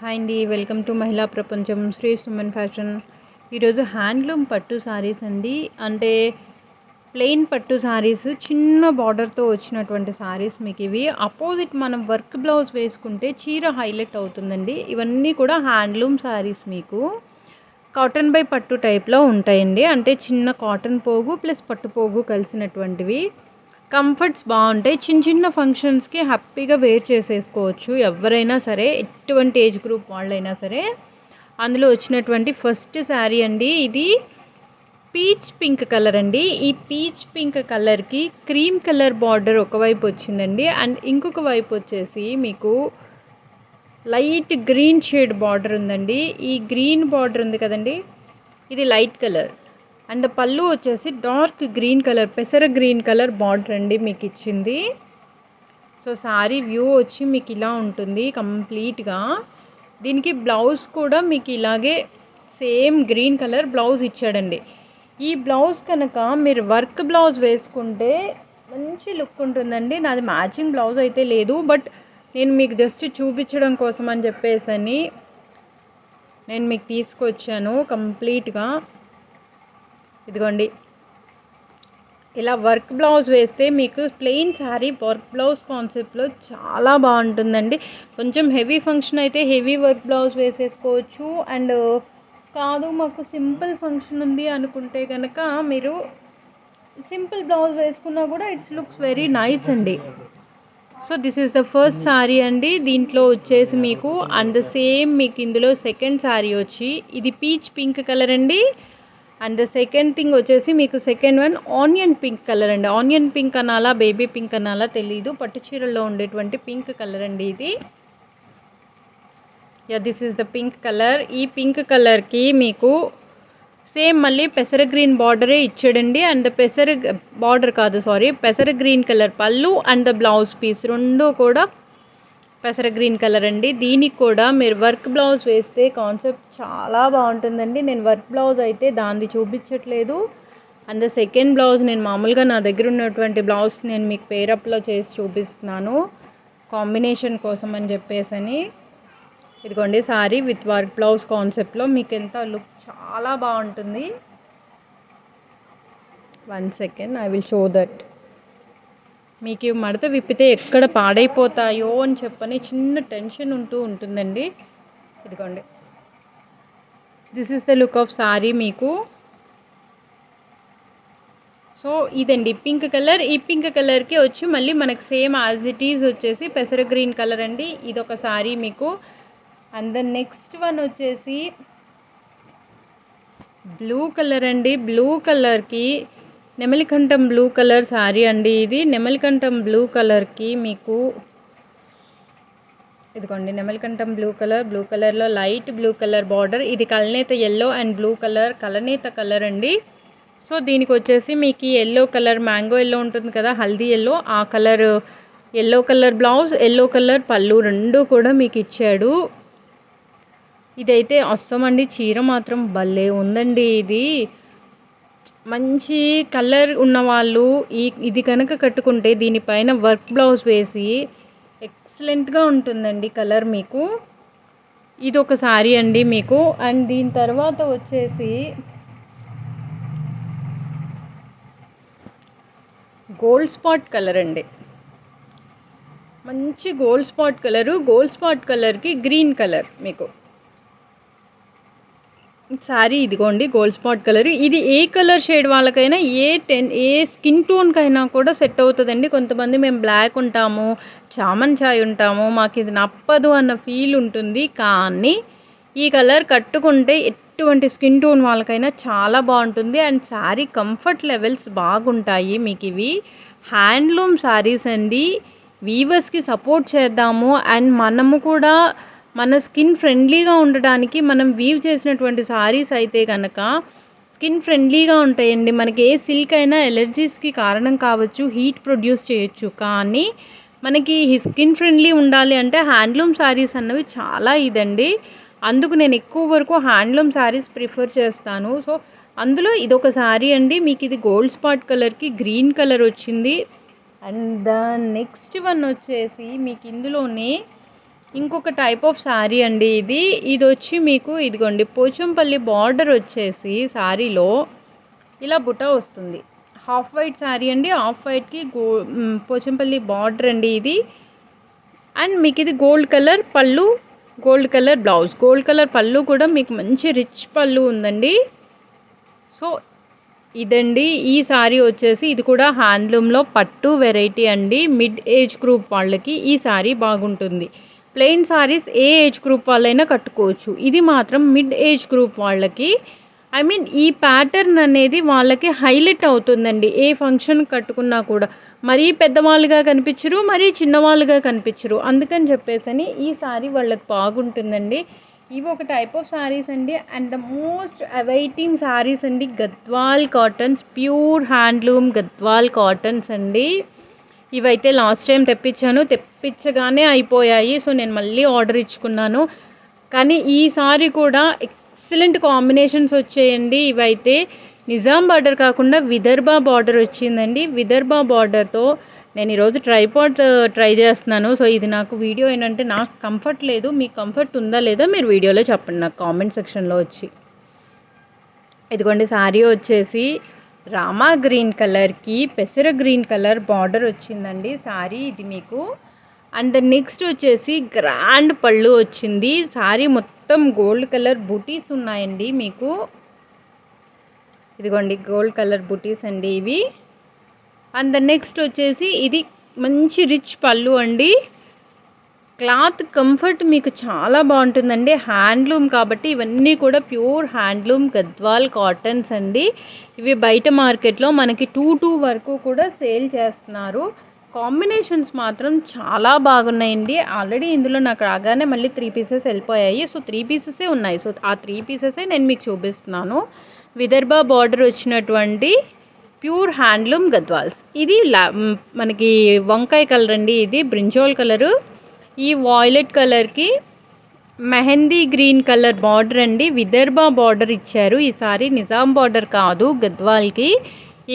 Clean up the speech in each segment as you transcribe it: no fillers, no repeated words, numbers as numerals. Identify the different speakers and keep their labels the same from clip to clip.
Speaker 1: Hi అండి, welcome to మహిళా ప్రపంచం శ్రీ సుమన్ ఫ్యాషన్. ఈరోజు హ్యాండ్లూమ్ పట్టు శారీస్ అండి. అంటే ప్లెయిన్ పట్టు శారీస్ చిన్న బార్డర్తో వచ్చినటువంటి శారీస్ మీకు ఇవి. అపోజిట్ మనం వర్క్ బ్లౌజ్ వేసుకుంటే చీర హైలైట్ అవుతుందండి. ఇవన్నీ కూడా హ్యాండ్లూమ్ శారీస్ మీకు కాటన్ బై పట్టు టైప్లో ఉంటాయండి. అంటే చిన్న కాటన్ పోగు ప్లస్ పట్టు పోగు కలిసినటువంటివి. కంఫర్ట్స్ బాగుంటాయి. చిన్న చిన్న ఫంక్షన్స్కి హ్యాపీగా వేర్ చేసేసుకోవచ్చు ఎవరైనా సరే, ఎటువంటి ఏజ్ గ్రూప్ వాళ్ళైనా సరే. అందులో వచ్చినటువంటి ఫస్ట్ శారీ అండి, ఇది పీచ్ పింక్ కలర్ అండి. ఈ పీచ్ పింక్ కలర్కి క్రీమ్ కలర్ బార్డర్ ఒకవైపు వచ్చిందండి, అండ్ ఇంకొక వైపు వచ్చేసి మీకు లైట్ గ్రీన్ షేడ్ బార్డర్ ఉందండి. ఈ గ్రీన్ బార్డర్ ఉంది కదండి, ఇది లైట్ కలర్. అండ్ పళ్ళు వచ్చేసి డార్క్ గ్రీన్ కలర్, పెసర గ్రీన్ కలర్ బార్డర్ అండి మీకు ఇచ్చింది. సో శారీ వ్యూ వచ్చి మీకు ఇలా ఉంటుంది కంప్లీట్గా. దీనికి బ్లౌజ్ కూడా మీకు ఇలాగే సేమ్ గ్రీన్ కలర్ బ్లౌజ్ ఇచ్చాడండి. ఈ బ్లౌజ్ కనుక మీరు వర్క్ బ్లౌజ్ వేసుకుంటే మంచి లుక్ ఉంటుందండి. నాది మ్యాచింగ్ బ్లౌజ్ అయితే లేదు, బట్ నేను మీకు జస్ట్ చూపించడం కోసం అని చెప్పేసి నేను మీకు తీసుకొచ్చాను కంప్లీట్గా. ఇదిగోండి, ఇలా వర్క్ బ్లౌజ్ వేస్తే మీకు ప్లెయిన్ శారీ వర్క్ బ్లౌజ్ కాన్సెప్ట్లో చాలా బాగుంటుందండి. కొంచెం హెవీ ఫంక్షన్ అయితే హెవీ వర్క్ బ్లౌజ్ వేసేసుకోవచ్చు. అండ్ కాదు మాకు సింపుల్ ఫంక్షన్ ఉంది అనుకుంటే కనుక మీరు సింపుల్ బ్లౌజ్ వేసుకున్నా కూడా ఇట్స్ లుక్స్ వెరీ నైస్ అండి. So this is the first sari అండి. దీంట్లో వచ్చేసి మీకు అండ్ సేమ్ మీకు ఇందులో సెకండ్ శారీ వచ్చి ఇది పీచ్ పింక్ కలర్ అండి. అండ్ ద సెకండ్ థింగ్ వచ్చేసి మీకు second one onion pink colour అండి. ఆనియన్ పింక్ అనాలా బేబీ పింక్ అనాలా తెలీదు, పట్టు చీరల్లో ఉండేటువంటి పింక్ కలర్ అండి ఇది. This is the pink colour. ఈ పింక్ కలర్కి మీకు సేమ్ మళ్ళీ పెసర గ్రీన్ బార్డరే ఇచ్చాడండి. అండ్ ద పెసర గ్రీన్ కలర్ పళ్ళు అండ్ ద బ్లౌజ్ పీస్ రెండు కూడా పెసర గ్రీన్ కలర్ అండి. దీనికి కూడా మీరు వర్క్ బ్లౌజ్ వేస్తే కాన్సెప్ట్ చాలా బాగుంటుందండి. నేను వర్క్ బ్లౌజ్ అయితే దాన్ని చూపించట్లేదు. అండ్ సెకండ్ బ్లౌజ్ నేను మామూలుగా నా దగ్గర ఉన్నటువంటి బ్లౌజ్ నేను మీకు పేరప్లో చేసి చూపిస్తున్నాను కాంబినేషన్ కోసం అని చెప్పేసి. ఇదిగోండి సారీ విత్ వర్క్ బ్లౌజ్ కాన్సెప్ట్లో మీకు ఎంత లుక్ చాలా బాగుంటుంది. 1 second, I will show that. మీకు మడత విప్పితే ఎక్కడ పాడైపోతాయో అని చెప్పని చిన్న టెన్షన్ ఉంటుందండి. ఇదిగోండి, this is the look of sorry మీకు. సో ఇదండి పింక్ కలర్. ఈ పింక్ కలర్కి వచ్చి మళ్ళీ మనకు సేమ్ యాజ్ ఇట్ ఈజ్ వచ్చేసి పెసర గ్రీన్ కలర్ అండి. ఇదొక సారీ మీకు. అండ్ ద నెక్స్ట్ వన్ వచ్చేసి బ్లూ కలర్ అండి. బ్లూ కలర్కి నెమలికంఠం బ్లూ కలర్ శారీ అండి ఇది. నెమలికంఠం బ్లూ కలర్కి మీకు ఇదిగోండి నెమలికంఠం బ్లూ కలర్లో లైట్ బ్లూ కలర్ బార్డర్. ఇది కలనేత ఎల్లో అండ్ బ్లూ కలర్ కలనేత కలర్ అండి. సో దీనికి వచ్చేసి మీకు ఎల్లో కలర్ మ్యాంగో ఎల్లో ఉంటుంది కదా, హల్దీ ఎల్లో, ఆ colour yellow colour blouse, yellow colour పళ్ళు రెండు కూడా మీకు ఇచ్చాడు. ఇదైతే వస్తామండి. చీర మాత్రం భలే ఉందండి. ఇది మంచి కలర్ ఉన్నవాళ్ళు ఇది కనుక కట్టుకుంటే దీనిపైన వర్క్ బ్లౌజ్ వేసి ఎక్సలెంట్గా ఉంటుందండి కలర్ మీకు. ఇది ఒక శారీ అండి మీకు. అండ్ దీని తర్వాత వచ్చేసి గోల్డ్ స్పాట్ కలర్ అండి. మంచి గోల్డ్ స్పాట్ కలర్కి గ్రీన్ కలర్ మీకు శారీ. ఇదిగోండి గోల్డ్ స్పాట్ కలర్. ఇది ఏ కలర్ షేడ్ వాళ్ళకైనా ఏ స్కిన్ టోన్కైనా కూడా సెట్ అవుతుందండి. కొంతమంది మేము బ్లాక్ ఉంటాము, చామన్ చాయ్ ఉంటాము, మాకు ఇది నప్పదు అన్న ఫీల్ ఉంటుంది. కానీ ఈ కలర్ కట్టుకుంటే ఎటువంటి స్కిన్ టోన్ వాళ్ళకైనా చాలా బాగుంటుంది. అండ్ శారీ కంఫర్ట్ లెవెల్స్ బాగుంటాయి మీకు. ఇవి హ్యాండ్లూమ్ శారీస్ అండి. వీవర్స్కి సపోర్ట్ చేద్దాము. అండ్ మనము కూడా మన స్కిన్ ఫ్రెండ్లీగా ఉండడానికి మనం వీవ్ చేసినటువంటి శారీస్ అయితే కనుక స్కిన్ ఫ్రెండ్లీగా ఉంటాయండి. మనకి ఏ సిల్క్ అయినా ఎలర్జీస్కి కారణం కావచ్చు, హీట్ ప్రొడ్యూస్ చేయొచ్చు. కానీ మనకి స్కిన్ ఫ్రెండ్లీ ఉండాలి అంటే హ్యాండ్లూమ్ శారీస్ అన్నవి చాలా ఇదండి. అందుకు నేను ఎక్కువ వరకు హ్యాండ్లూమ్ శారీస్ ప్రిఫర్ చేస్తాను. సో అందులో ఇదొక శారీ అండి మీకు. ఇది గోల్డ్ స్పాట్ కలర్కి గ్రీన్ కలర్ వచ్చింది. అండ్ ద నెక్స్ట్ వన్ వచ్చేసి మీకు ఇందులోనే ఇంకొక టైప్ ఆఫ్ శారీ అండి ఇది. ఇదొచ్చి మీకు ఇదిగోండి పోచంపల్లి బార్డర్ వచ్చేసి శారీలో ఇలా బుట్ట వస్తుంది. హాఫ్ వైట్ శారీ అండి. హాఫ్ వైట్‌కి పోచంపల్లి బార్డర్ అండి ఇది. అండ్ మీకు ఇది గోల్డ్ కలర్ పళ్ళు, gold colour blouse. Gold colour పళ్ళు కూడా మీకు మంచి రిచ్ పళ్ళు ఉందండి. సో ఇదండి ఈ శారీ వచ్చేసి ఇది కూడా హ్యాండ్లూమ్‌లో పట్టు వెరైటీ అండి. మిడ్ ఏజ్ గ్రూప్ వాళ్ళకి ఈ శారీ బాగుంటుంది. ప్లెయిన్ శారీస్ ఏ ఏజ్ గ్రూప్ వాళ్ళైనా కట్టుకోవచ్చు. ఇది మాత్రం మిడ్ ఏజ్ గ్రూప్ వాళ్ళకి ఐ మీన్ ఈ ప్యాటర్న్ అనేది వాళ్ళకి హైలైట్ అవుతుందండి. ఏ ఫంక్షన్ కట్టుకున్నా కూడా మరీ పెద్దవాళ్ళుగా కనిపించరు, మరీ చిన్నవాళ్ళుగా కనిపించరు. అందుకని చెప్పేసని ఈ శారీ వాళ్ళకి బాగుంటుందండి. ఇవి ఒక టైప్ ఆఫ్ శారీస్ అండి. And the most awaiting sarees అండి Gadwal cottons, pure handloom Gadwal cottons అండి. ఇవైతే లాస్ట్ టైం తెప్పించగానే అయిపోయాయి. సో నేను మళ్ళీ ఆర్డర్ ఇచ్చుకున్నాను. కానీ ఈసారి కూడా ఎక్సలెంట్ కాంబినేషన్స్ వచ్చాయండి. ఇవైతే నిజాం బార్డర్ కాకుండా విదర్భ బార్డర్ వచ్చిందండి. విదర్భ బార్డర్తో నేను ఈరోజు ట్రై చేస్తున్నాను. సో ఇది నాకు వీడియో ఏంటంటే నాకు కంఫర్ట్ లేదు. మీకు కంఫర్ట్ ఉందా లేదా మీరు వీడియోలో చెప్పండి నాకు కామెంట్ సెక్షన్లో వచ్చి. ఇదిగోండి శారీ వచ్చేసి రామా గ్రీన్ కలర్కి పెసర గ్రీన్ కలర్ బార్డర్ వచ్చిందండి శారీ ఇది మీకు. అండ్ నెక్స్ట్ వచ్చేసి గ్రాండ్ పళ్ళు వచ్చింది. శారీ మొత్తం గోల్డ్ కలర్ బూటీస్ ఉన్నాయండి మీకు. ఇదిగోండి గోల్డ్ కలర్ బూటీస్ అండి ఇవి. అండ్ నెక్స్ట్ వచ్చేసి ఇది మంచి రిచ్ పళ్ళు అండి. క్లాత్ కంఫర్ట్ మీకు చాలా బాగుంటుందండి. హ్యాండ్లూమ్ కాబట్టి ఇవన్నీ కూడా ప్యూర్ హ్యాండ్లూమ్ గద్వాల్ కాటన్స్ అండి. ఇవి బయట మార్కెట్లో మనకి 2 వరకు కూడా సేల్ చేస్తున్నారు. కాంబినేషన్స్ మాత్రం చాలా బాగున్నాయండి. ఆల్రెడీ ఇందులో నాకు రాగానే మళ్ళీ 3 పీసెస్ వెళ్ళిపోయాయి. సో 3 పీసెసే ఉన్నాయి. సో ఆ 3 పీసెసే నేను మీకు చూపిస్తున్నాను. విదర్భ బార్డర్ వచ్చినటువంటి ప్యూర్ హ్యాండ్లూమ్ గద్వాల్స్. ఇది మనకి వంకాయ కలర్ అండి. ఇది బ్రింజాల్ కలరు. ఈ వాయిలెట్ కలర్కి మెహందీ గ్రీన్ కలర్ బార్డర్ అండి. విదర్భ బార్డర్ ఇచ్చారు. ఈసారి నిజాం బార్డర్ కాదు గద్వాల్కి.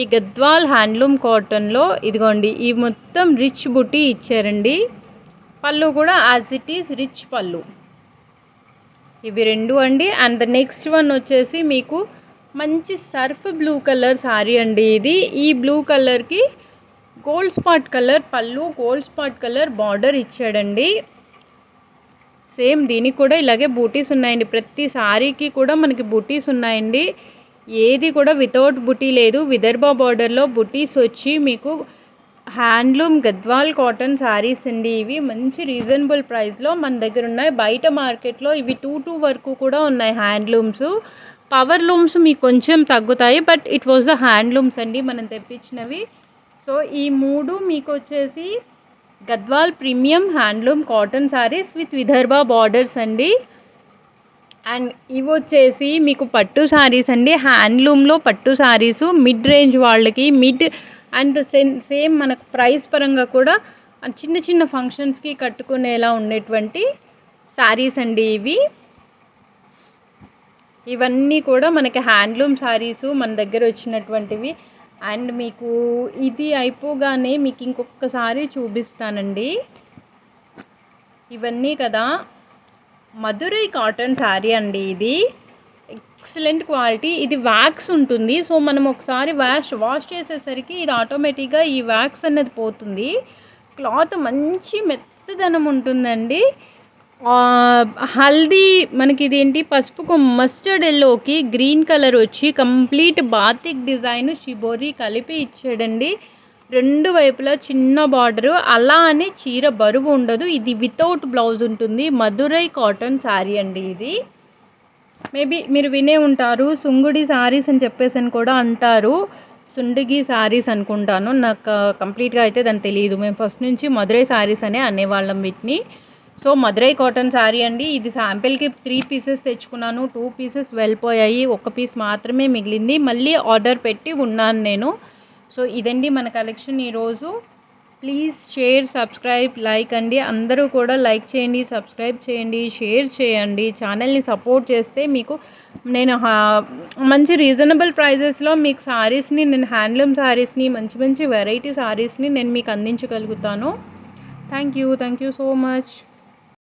Speaker 1: ఈ గద్వాల్ హ్యాండ్లూమ్ కాటన్లో ఇదిగోండి ఈ మొత్తం రిచ్ బుటీ ఇచ్చారండి. పళ్ళు కూడా యాజ్ ఇట్ ఈస్ రిచ్ పళ్ళు. ఇవి 2 అండి. అండ్ ద నెక్స్ట్ వన్ వచ్చేసి మీకు మంచి సర్ఫ్ బ్లూ కలర్ శారీ అండి ఇది. ఈ బ్లూ కలర్కి గోల్డ్ స్పాట్ కలర్ పళ్ళు, గోల్డ్ స్పాట్ కలర్ బార్డర్ ఇచ్చాడండి. సేమ్ దీనికి కూడా ఇలాగే బూటీస్ ఉన్నాయండి. ప్రతి శారీకి కూడా మనకి బూటీస్ ఉన్నాయండి. ఏది కూడా వితౌట్ బుటీ లేదు. విదర్భ బార్డర్లో బుటీస్ వచ్చి మీకు హ్యాండ్లూమ్ గద్వాల్ కాటన్ శారీస్ అండి. ఇవి మంచి రీజనబుల్ ప్రైస్లో మన దగ్గర ఉన్నాయి. బయట మార్కెట్లో ఇవి 2 వరకు కూడా ఉన్నాయి హ్యాండ్లూమ్స్. పవర్ లూమ్స్ మీకు కొంచెం తగ్గుతాయి. But it was the handlooms అండి మనం తెప్పించినవి. సో ఈ 3 మీకు వచ్చేసి Gadwal premium handloom cotton saris with Vidarbha borders అండి. అండ్ ఇవి వచ్చేసి మీకు పట్టు శారీస్ అండి. హ్యాండ్లూమ్లో పట్టు శారీస్ మిడ్ రేంజ్ వాళ్ళకి అండ్ సేమ్ మనకు ప్రైస్ పరంగా కూడా చిన్న చిన్న ఫంక్షన్స్కి కట్టుకునేలా ఉండేటువంటి శారీస్ అండి ఇవి. ఇవన్నీ కూడా మనకి హ్యాండ్లూమ్ శారీస్ మన దగ్గర వచ్చినటువంటివి. అండ్ మీకు ఇది అయిపోగానే మీకు ఇంకొకసారి చూపిస్తానండి. ఇవన్నీ కదా మధురై కాటన్ శారీ అండి. ఇది ఎక్సలెంట్ క్వాలిటీ. ఇది వ్యాక్స్ ఉంటుంది. సో మనం ఒకసారి వాష్ చేసేసరికి ఇది ఆటోమేటిక్గా ఈ వ్యాక్స్ అనేది పోతుంది. క్లాత్ మంచి మెత్తదనం ఉంటుందండి. హల్దీ మనకి ఇదేంటి పసుపుకు మస్టర్డ్ ఎల్లోకి గ్రీన్ కలర్ వచ్చి కంప్లీట్ బాతిక్ డిజైన్ షిబోరి కలిపి ఇచ్చాడండి. 2 వైపులా చిన్న బార్డరు. అలా అని చీర బరువు ఉండదు. ఇది వితౌట్ బ్లౌజ్ ఉంటుంది. మధురై కాటన్ శారీ అండి ఇది. మేబీ మీరు వినే ఉంటారు సుంగుడి శారీస్ అని చెప్పేసి అని కూడా అంటారు. సుండిగి శారీస్ అనుకుంటాను. నాకు కంప్లీట్గా అయితే దాన్ని తెలియదు. మేము ఫస్ట్ నుంచి మధురై శారీస్ అనే అనేవాళ్ళం వీటిని. సో మధురై కాటన్ శారీ అండి. ఇది శాంపిల్కి 3 పీసెస్ తెచ్చుకున్నాను. 2 పీసెస్ వెళ్ళిపోయాయి. 1 పీస్ మాత్రమే మిగిలింది. మళ్ళీ ఆర్డర్ పెట్టి ఉన్నాను నేను. సో ఇదండి మన కలెక్షన్ ఈరోజు. ప్లీజ్ షేర్, సబ్స్క్రైబ్, లైక్ అండి. అందరూ కూడా లైక్ చేయండి, సబ్స్క్రైబ్ చేయండి, షేర్ చేయండి. ఛానల్ని సపోర్ట్ చేస్తే మీకు నేను మంచి రీజనబుల్ ప్రైజెస్లో మీకు శారీస్ని నేను హ్యాండ్లూమ్ శారీస్ని మంచి మంచి వెరైటీ శారీస్ని నేను మీకు అందించగలుగుతాను. Thank you so much.